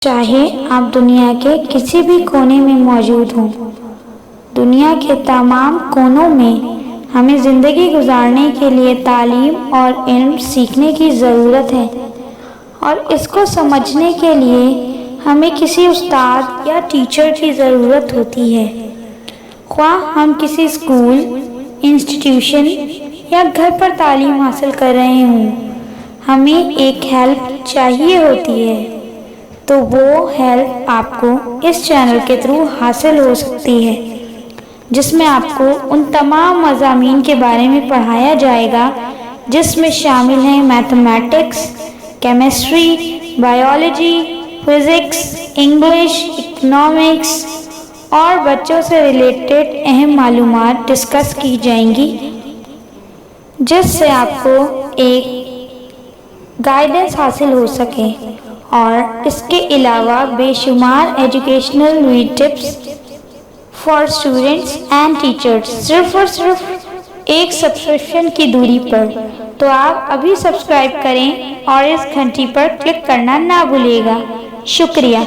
चाहे आप दुनिया के किसी भी कोने में मौजूद हों, दुनिया के तमाम कोनों में हमें ज़िंदगी गुजारने के लिए तालीम और इल्म सीखने की ज़रूरत है और इसको समझने के लिए हमें किसी उस्ताद या टीचर की ज़रूरत होती है। ख्वाह हम किसी स्कूल, इंस्टीट्यूशन या घर पर तालीम हासिल कर रहे हों, हमें एक हेल्प चाहिए होती है, तो वो हेल्प आपको इस चैनल के थ्रू हासिल हो सकती है, जिसमें आपको उन तमाम मज़ामीन के बारे में पढ़ाया जाएगा जिसमें शामिल हैं mathematics, chemistry, biology, physics, English, economics और बच्चों से रिलेटेड अहम मालूमात डिस्कस की जाएंगी, जिससे आपको एक गाइडेंस हासिल हो सके। और इसके अलावा बेशुमार educational tips for students and teachers सिर्फ और सिर्फ एक सब्सक्रिप्शन की दूरी पर। तो आप अभी सब्सक्राइब करें और इस घंटी पर क्लिक करना ना भूलिएगा। शुक्रिया।